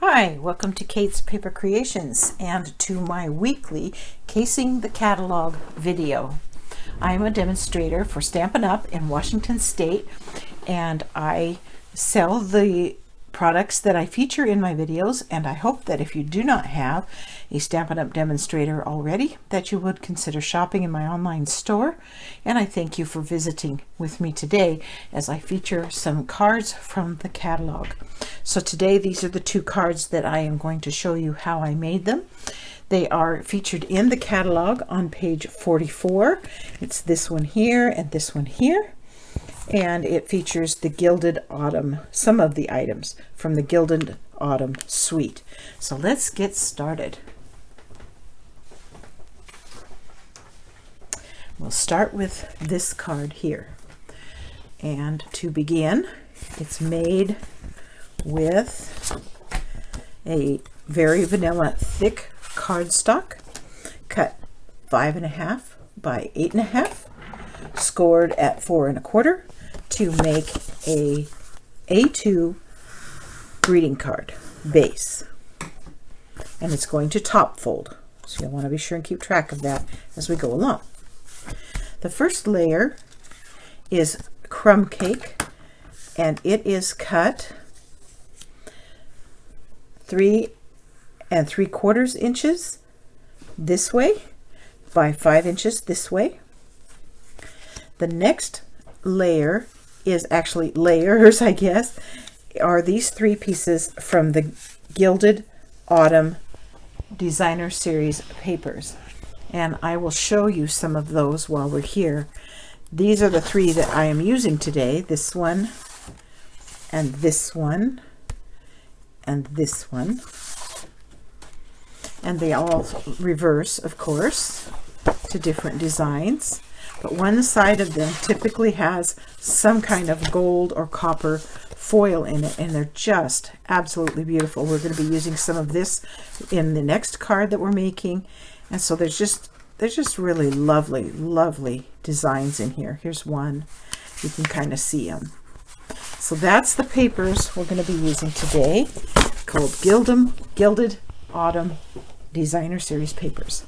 Hi, welcome to Kate's Paper Creations and to my weekly Casing the Catalog video. I'm a demonstrator for Stampin' Up! In Washington State, and I sell the products that I feature in my videos, and I hope that if you do not have a Stampin' Up! Demonstrator already, that you would consider shopping in my online store. And I thank you for visiting with me today as I feature some cards from the catalog. So today these are the two cards that I am going to show you how I made them. They are featured in the catalog on page 44. It's this one here and this one here. And it features the Gilded Autumn, some of the items from the Gilded Autumn suite. So let's get started. We'll start with this card here. And to begin, it's made with a very vanilla thick cardstock, cut 5.5 by 8.5, scored at 4 1/4 to make a A2 greeting card base. And it's going to top fold, so you'll want to be sure and keep track of that as we go along. The first layer is crumb cake, and it is cut 3 3/4 inches this way by 5 inches this way. The next layer is actually layers, I guess, are these 3 pieces from the Gilded Autumn Designer Series papers. And I will show you some of those while we're here. These are the 3 that I am using today. This one, and this one, and this one. And they all reverse, of course, to different designs. But one side of them typically has some kind of gold or copper foil in it, and they're just absolutely beautiful. We're going to be using some of this in the next card that we're making. And so there's just really lovely designs in here. Here's one. You can kind of see them. So that's the papers we're going to be using today, called Gilded Autumn Designer Series papers.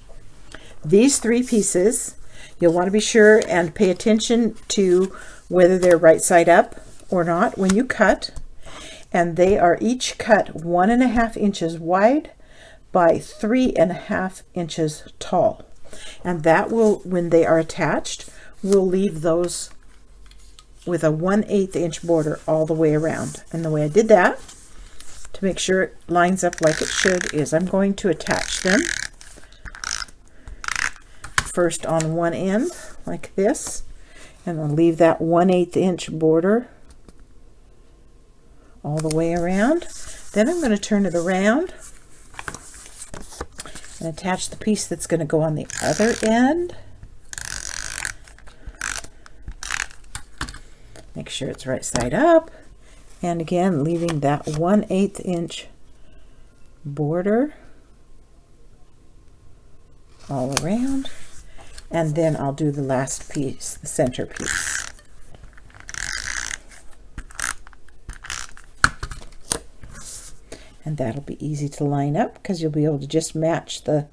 These 3 pieces, you'll want to be sure and pay attention to whether they're right side up or not when you cut. And they are each cut 1.5 inches wide by 3.5 inches tall. And that will, when they are attached, we'll leave those with a 1/8 inch border all the way around. And the way I did that, to make sure it lines up like it should, is I'm going to attach them first on one end like this, and I'll leave that 1/8 inch border all the way around. Then I'm going to turn it around and attach the piece that's going to go on the other end. Make sure it's right side up, and again leaving that 1/8 inch border all around. And then I'll do the last piece, the center piece. And that'll be easy to line up because you'll be able to just match the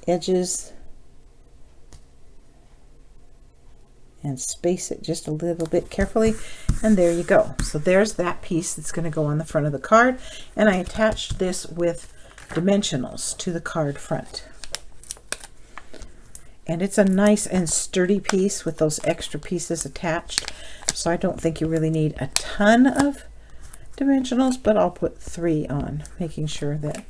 edges and space it just a little bit carefully. And there you go. So there's that piece that's going to go on the front of the card. And I attached this with dimensionals to the card front. And it's a nice and sturdy piece with those extra pieces attached. So I don't think you really need a ton of dimensionals, but I'll put 3 on, making sure that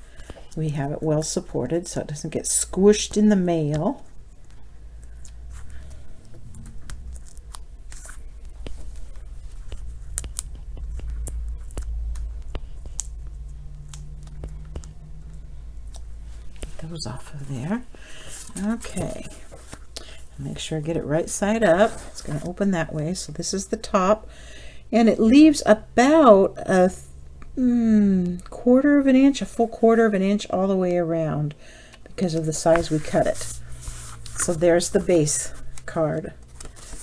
we have it well supported so it doesn't get squished in the mail. Get those off of there. Okay, make sure I get it right side up. It's going to open that way. So this is the top, and it leaves about a full 1/4 inch all the way around because of the size we cut it. So there's the base card.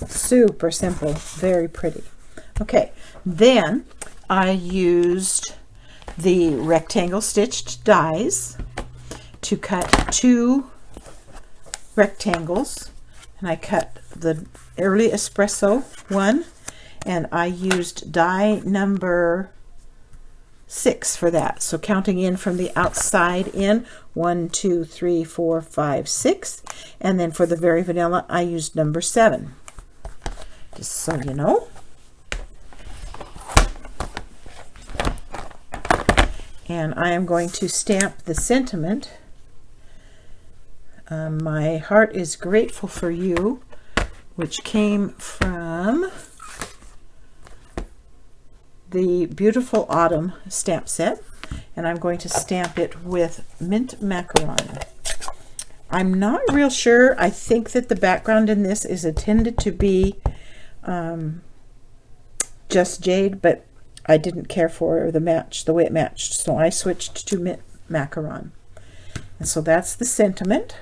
Super simple, very pretty. Okay, then I used the rectangle stitched dies to cut 2 rectangles, and I cut the Early Espresso one, and I used die number 6 for that. So counting in from the outside in, 1, 2, 3, 4, 5, 6, and then for the Very Vanilla I used number 7, just so you know. And I am going to stamp the sentiment. My heart is grateful for you, which came from the Beautiful Autumn stamp set, and I'm going to stamp it with Mint Macaron. I'm not real sure. I think that the background in this is intended to be just jade, but I didn't care for the match, the way it matched, so I switched to Mint Macaron. And so that's the sentiment.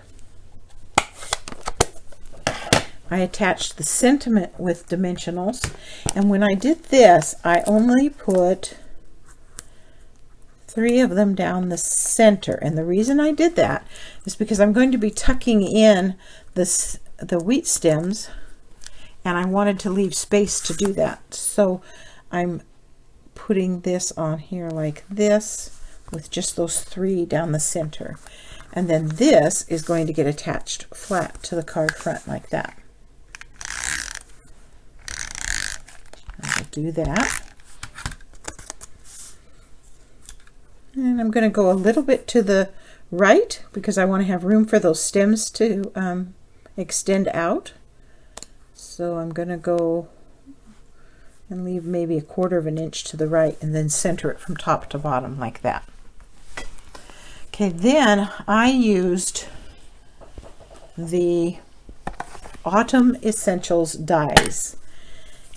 I attached the sentiment with dimensionals, and when I did this, I only put 3 of them down the center. And the reason I did that is because I'm going to be tucking in the wheat stems, and I wanted to leave space to do that. So I'm putting this on here like this with just those 3 down the center. And then this is going to get attached flat to the card front like that. I'll do that. And I'm going to go a little bit to the right because I want to have room for those stems to extend out. So I'm going to go and leave maybe 1/4 of an inch to the right and then center it from top to bottom like that. Okay, then I used the Autumn Essentials dies,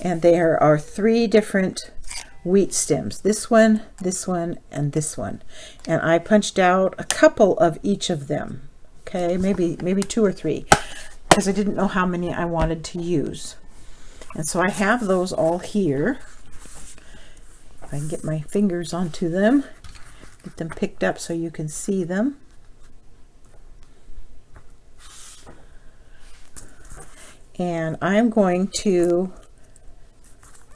and there are 3 different wheat stems, this one, and this one, and I punched out a couple of each of them. Okay, maybe 2 or 3, because I didn't know how many I wanted to use. And so I have those all here. If I can get my fingers onto them, get them picked up so you can see them. And I'm going to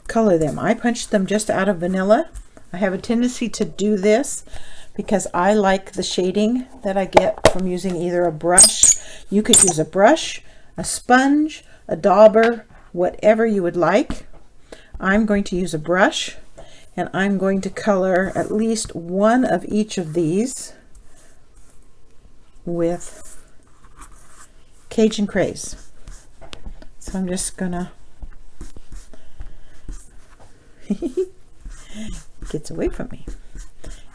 color them. I punched them just out of vanilla. I have a tendency to do this because I like the shading that I get from using either a brush. You could use a brush, a sponge, a dauber, whatever you would like. I'm going to use a brush, and I'm going to color at least one of each of these with Cajun Craze. So I'm just gonna it gets away from me.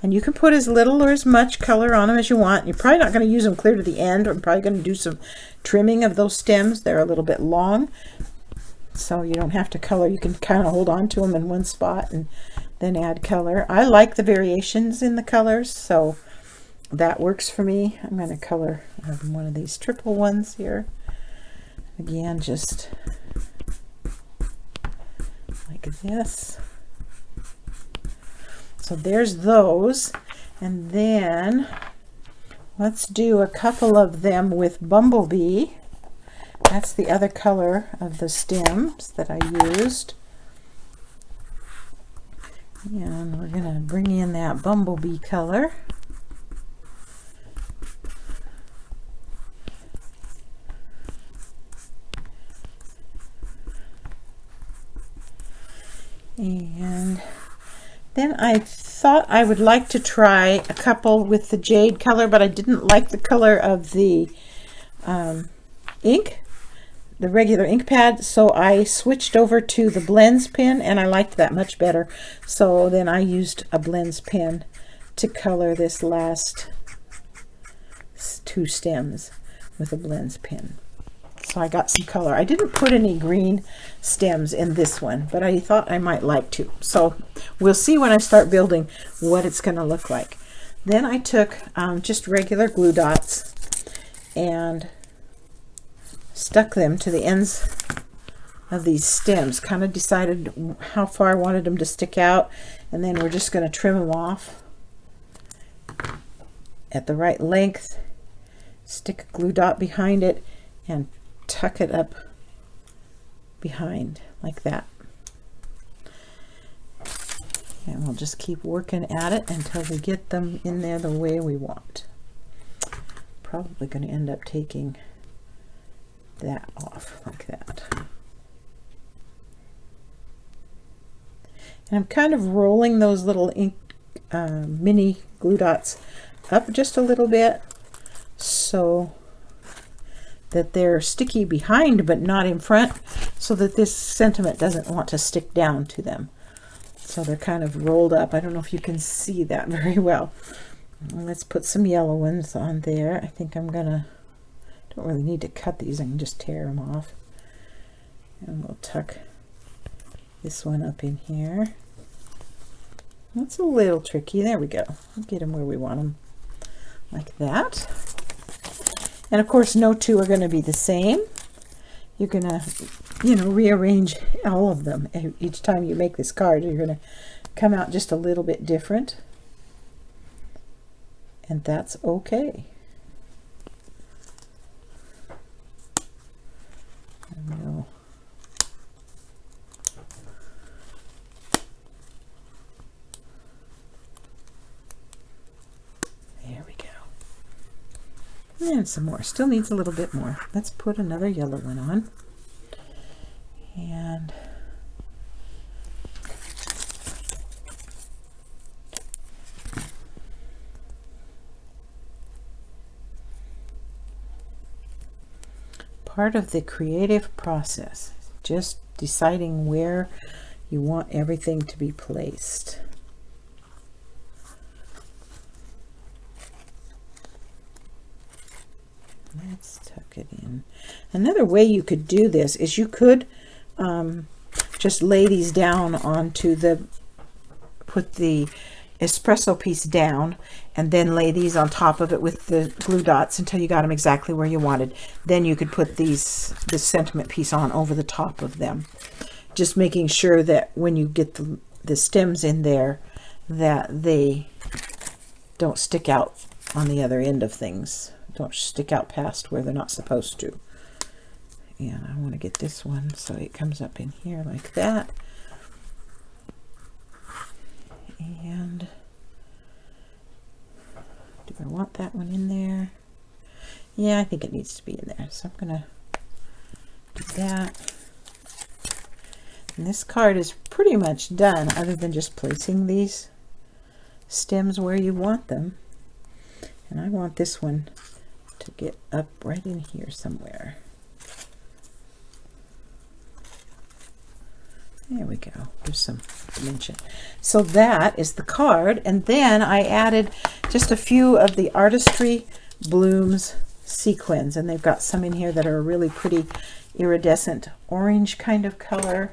And you can put as little or as much color on them as you want. You're probably not going to use them clear to the end. I'm probably going to do some trimming of those stems. They're a little bit long, so you don't have to color. You can kind of hold on to them in one spot and then add color. I like the variations in the colors, so that works for me. I'm going to color one of these triple ones here. Again, just like this. So there's those, and then let's do a couple of them with Bumblebee. That's the other color of the stems that I used. And we're going to bring in that Bumblebee color. And then I thought I would like to try a couple with the jade color, but I didn't like the color of the ink, the regular ink pad, so I switched over to the blends pen, and I liked that much better. So then I used a blends pen to color this last 2 stems with a blends pen. So I got some color. I didn't put any green stems in this one, but I thought I might like to. So we'll see when I start building what it's going to look like. Then I took just regular glue dots and stuck them to the ends of these stems. Kind of decided how far I wanted them to stick out, and then we're just going to trim them off at the right length, stick a glue dot behind it, and tuck it up behind like that. And we'll just keep working at it until we get them in there the way we want. Probably going to end up taking that off like that. And I'm kind of rolling those little ink mini glue dots up just a little bit so that they're sticky behind but not in front, so that this sentiment doesn't want to stick down to them. So they're kind of rolled up. I don't know if you can see that very well. Let's put some yellow ones on there. I think I'm gonna, don't really need to cut these, I can just tear them off. And we'll tuck this one up in here. That's a little tricky. There we go. We'll get them where we want them, like that. And of course, no two are going to be the same. You're going to, you know, rearrange all of them. Each time you make this card, you're going to come out just a little bit different. And that's okay. And we'll and some more. Still needs a little bit more. Let's put another yellow one on. And part of the creative process, just deciding where you want everything to be placed. Let's tuck it in. Another way you could do this is you could just lay these down onto the, put the espresso piece down and then lay these on top of it with the glue dots until you got them exactly where you wanted. Then you could put this sentiment piece on over the top of them. Just making sure that when you get the stems in there, that they don't stick out on the other end of things. Don't stick out past where they're not supposed to. And I want to get this one so it comes up in here like that. And do I want that one in there? Yeah, I think it needs to be in there. So I'm going to do that. And this card is pretty much done, other than just placing these stems where you want them. And I want this one to get up right in here somewhere. There we go. Give some dimension. So that is the card, and then I added just a few of the Artistry Blooms sequins, and they've got some in here that are a really pretty iridescent orange kind of color.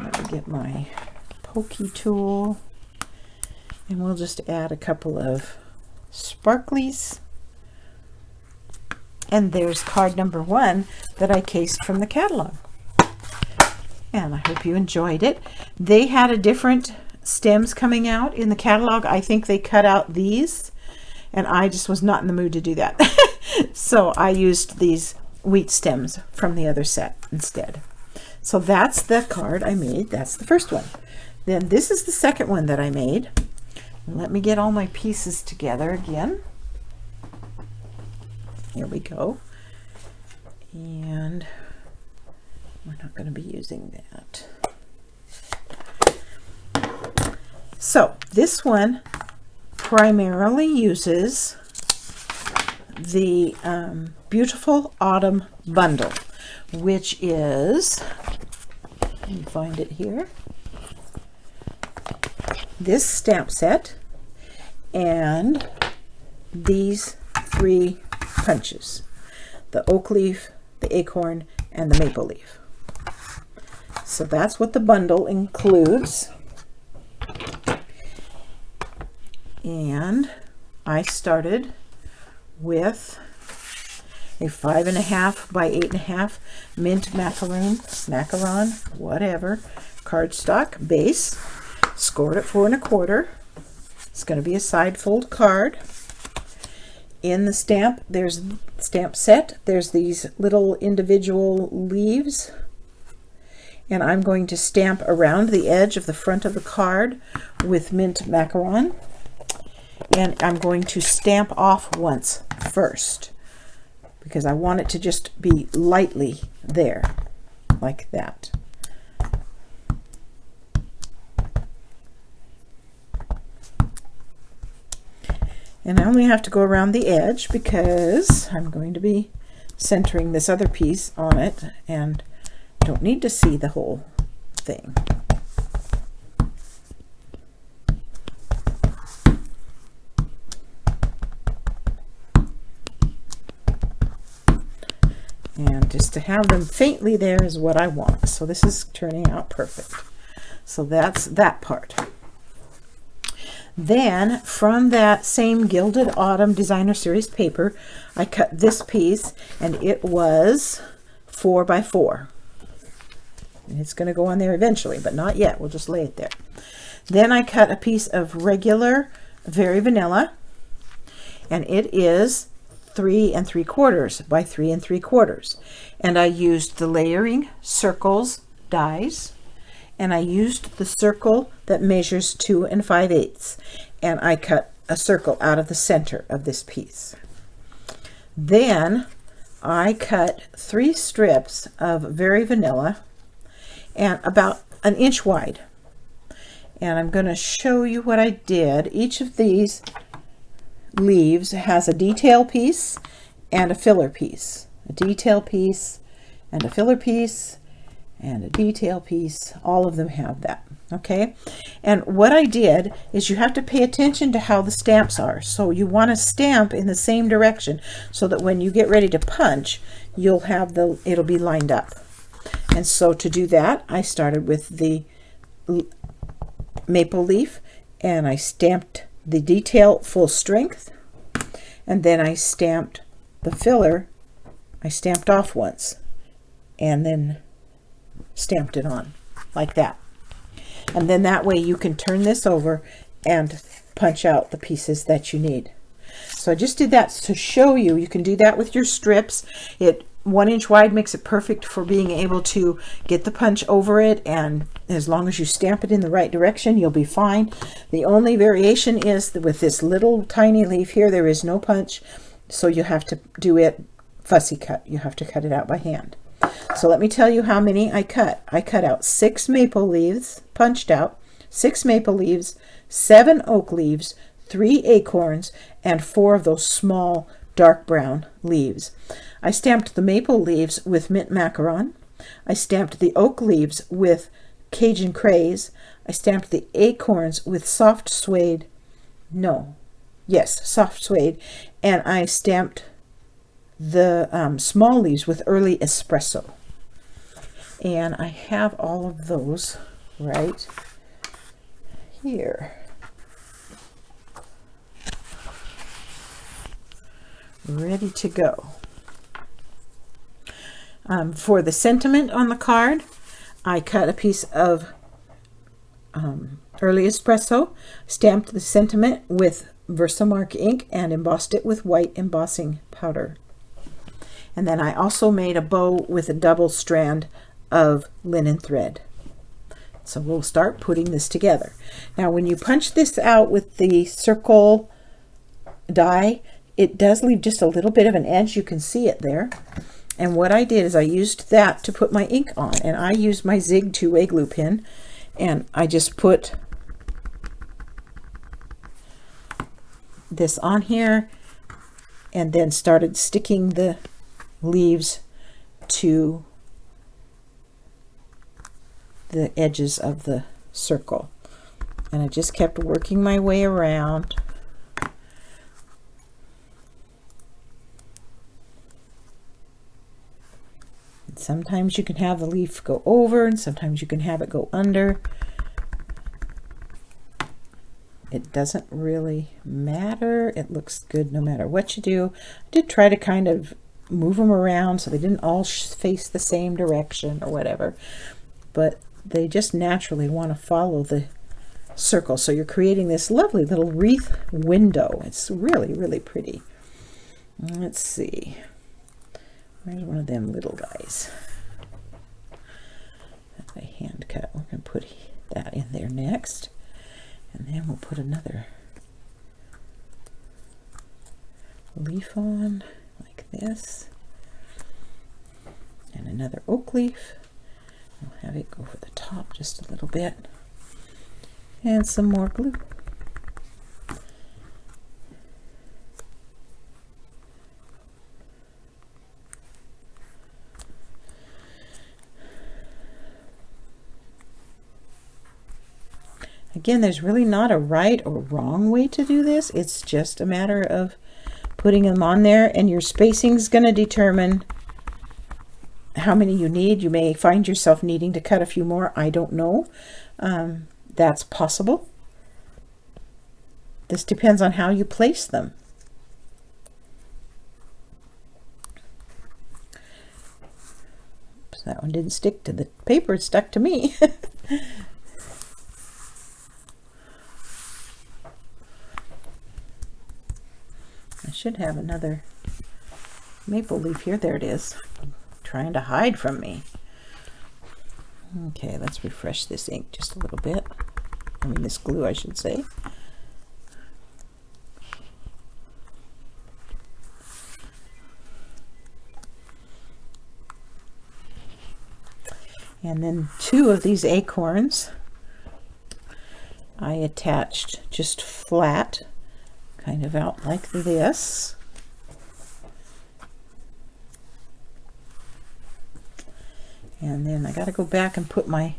Let me get my pokey tool, and we'll just add a couple of sparklies. And there's card number 1 that I cased from the catalog. And I hope you enjoyed it. They had a different stems coming out in the catalog. I think they cut out these, and I just was not in the mood to do that. So I used these wheat stems from the other set instead. So that's the card I made. That's the first one. Then this is the second one that I made. Let me get all my pieces together again. Here we go. And we're not going to be using that. So this one primarily uses the Beautiful Autumn Bundle, which is, let me find it here, this stamp set and these 3 punches, the oak leaf, the acorn, and the maple leaf. So that's what the bundle includes. And I started with a 5.5 by 8.5 mint macaron, whatever, cardstock base, scored at 4 1/4. It's going to be a side fold card. in the stamp, there's stamp set, there's these little individual leaves, and I'm going to stamp around the edge of the front of the card with mint macaron, and I'm going to stamp off once first because I want it to just be lightly there, like that. And I only have to go around the edge because I'm going to be centering this other piece on it and don't need to see the whole thing. And just to have them faintly there is what I want. So this is turning out perfect. So that's that part. Then from that same Gilded Autumn Designer Series paper, I cut this piece, and it was 4 by 4. And it's going to go on there eventually, but not yet. We'll just lay it there. Then I cut a piece of regular Very Vanilla, and it is 3 3/4 by 3 3/4. And I used the Layering Circles dies, and I used the circle that measures 2 5/8, and I cut a circle out of the center of this piece. Then I cut 3 strips of Very Vanilla, and about 1 inch wide. And I'm going to show you what I did. Each of these leaves has a detail piece and a filler piece. A detail piece and a filler piece and a detail piece. All of them have that. Okay, and what I did is you have to pay attention to how the stamps are. So you want to stamp in the same direction so that when you get ready to punch, you'll have it'll be lined up. And so to do that, I started with the maple leaf, and I stamped the detail full strength, and then I stamped the filler. I stamped off once and then stamped it on like that. And then that way you can turn this over and punch out the pieces that you need. So I just did that to show you. You can do that with your strips. 1 inch wide makes it perfect for being able to get the punch over it, and as long as you stamp it in the right direction, you'll be fine. The only variation is that with this little tiny leaf here, there is no punch, so you have to do it fussy cut. You have to cut it out by hand. So let me tell you how many I cut. I cut out 6 maple leaves, punched out 6 maple leaves, 7 oak leaves, 3 acorns, and 4 of those small dark brown leaves. I stamped the maple leaves with mint macaron. I stamped the oak leaves with Cajun craze. I stamped the acorns with soft suede. Soft suede. And I stamped the small leaves with early espresso. And I have all of those right here. Ready to go. For the sentiment on the card, I cut a piece of early espresso, stamped the sentiment with Versamark ink, and embossed it with white embossing powder. And then I also made a bow with a double strand of linen thread. So we'll start putting this together. Now when you punch this out with the circle die, it does leave just a little bit of an edge. You can see it there. And what I did is I used that to put my ink on, and I used my Zig 2-way glue pen, and I just put this on here and then started sticking the leaves to the edges of the circle, and I just kept working my way around. Sometimes you can have the leaf go over, and sometimes you can have it go under. It doesn't really matter. It looks good no matter what you do. I did try to kind of move them around so they didn't all face the same direction or whatever, but they just naturally want to follow the circle. So you're creating this lovely little wreath window. It's really, really pretty. Let's see. Where's one of them little guys? That's a hand cut. We're going to put that in there next. And then we'll put another leaf on like this. And another oak leaf. We'll have it go over the top just a little bit. And some more glue. Again, there's really not a right or wrong way to do this. It's just a matter of putting them on there, and your spacing is going to determine how many you need. You may find yourself needing to cut a few more. I don't know. That's possible. This depends on how you place them. Oops, that one didn't stick to the paper. It stuck to me. I should have another maple leaf here. There it is. Trying to hide from me. Okay, let's refresh this ink just a little bit. I mean, this glue, I should say. And then 2 of these acorns I attached just flat, kind of out like this. And then I got to go back and put my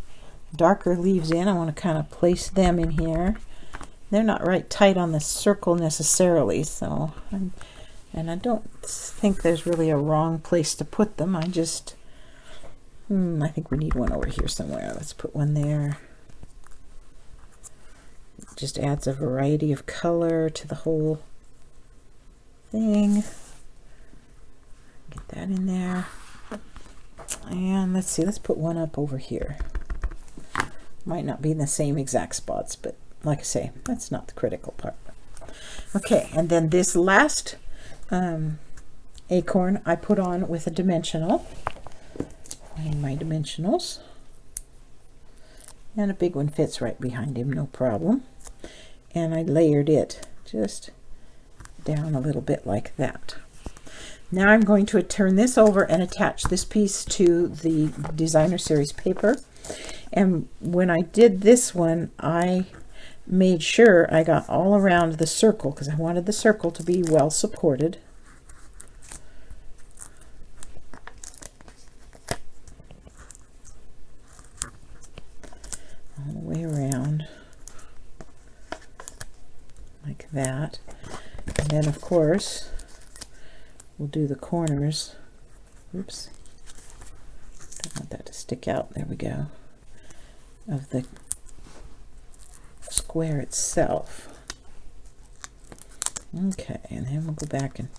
darker leaves in. I want to kind of place them in here. They're not right tight on the circle necessarily, so and I don't think there's really a wrong place to put them. I just I think we need one over here somewhere. Let's put one there. It just adds a variety of color to the whole thing. Get that in there. And let's see, let's put one up over here. Might not be in the same exact spots, but like I say, that's not the critical part. Okay, and then this last acorn I put on with a dimensional. Find my dimensionals. And a big one fits right behind him, no problem. And I layered it just down a little bit like that. Now I'm going to turn this over and attach this piece to the Designer Series paper. And when I did this one, I made sure I got all around the circle because I wanted the circle to be well supported. All the way around like that. And then of course we'll do the corners. Oops. Don't want that to stick out. There we go. Of the square itself. Okay, and then we'll go back and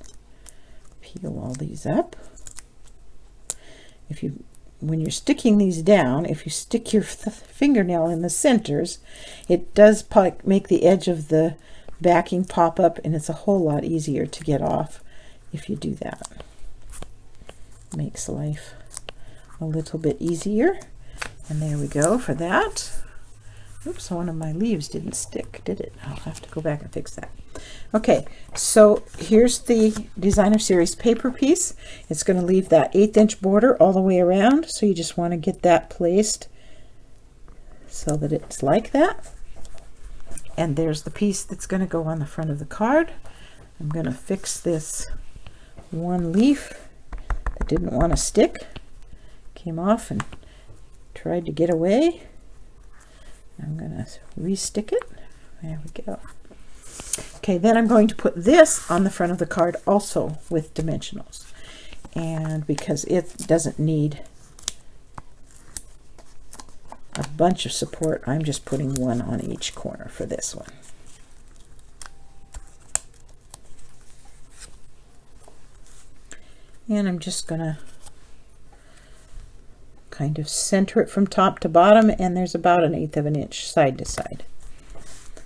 peel all these up. When you're sticking these down, if you stick your fingernail in the centers, it does make the edge of the backing pop up, and it's a whole lot easier to get off if you do that. Makes life a little bit easier. And there we go for that. Oops, one of my leaves didn't stick, did it? I'll have to go back and fix that. Okay, so here's the Designer Series paper piece. It's going to leave that 1/8 inch border all the way around, so you just want to get that placed so that it's like that. And there's the piece that's going to go on the front of the card. I'm going to fix this one leaf that didn't want to stick. Came off and tried to get away. I'm going to re-stick it. There we go. Okay, then I'm going to put this on the front of the card also with dimensionals. And because it doesn't need a bunch of support, I'm just putting one on each corner for this one. And I'm just going to kind of center it from top to bottom, and there's about 1/8 inch side to side.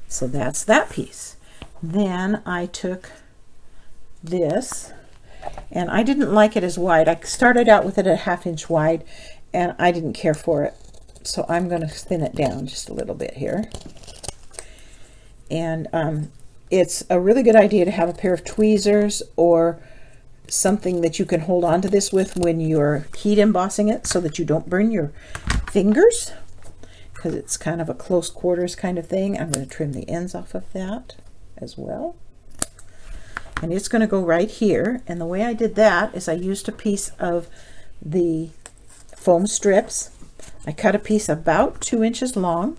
So that's that piece. Then I took this And I didn't like it as wide. I started out with it at 1/2 inch wide, and I didn't care for it. So I'm going to thin it down just a little bit here. And it's a really good idea to have a pair of tweezers or something that you can hold on to this with when you're heat embossing it, so that you don't burn your fingers, because it's kind of a close quarters kind of thing. I'm going to trim the ends off of that as well. And it's going to go right here. And the way I did that is I used a piece of the foam strips. I cut a piece about 2 inches long.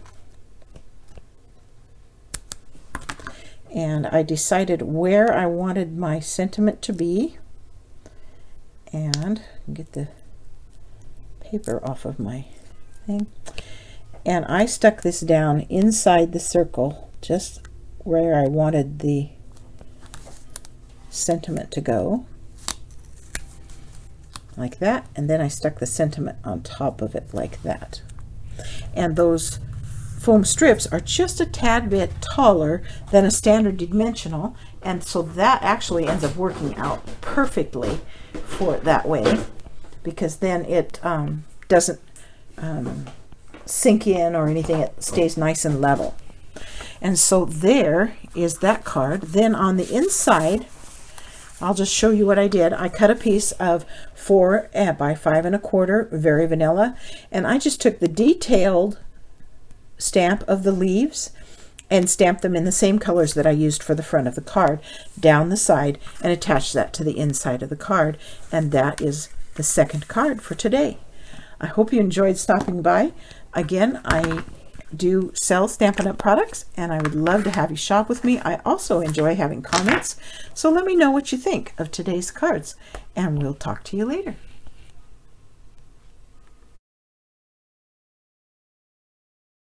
And I decided where I wanted my sentiment to be. And get the paper off of my thing. And I stuck this down inside the circle, just where I wanted the sentiment to go, like that. And then I stuck the sentiment on top of it like that. And those foam strips are just a tad bit taller than a standard dimensional, and so that actually ends up working out perfectly for it that way, because then it doesn't sink in or anything. It stays nice and level. And so there is that card. Then on the inside, I'll just show you what I did. I cut a piece of 4 by 5 1/4 Very Vanilla, and I just took the detailed stamp of the leaves and stamped them in the same colors that I used for the front of the card down the side, and attached that to the inside of the card. And that is the second card for today. I hope you enjoyed stopping by. Again, I do sell Stampin' Up! Products, and I would love to have you shop with me. I also enjoy having comments, so let me know what you think of today's cards, and we'll talk to you later.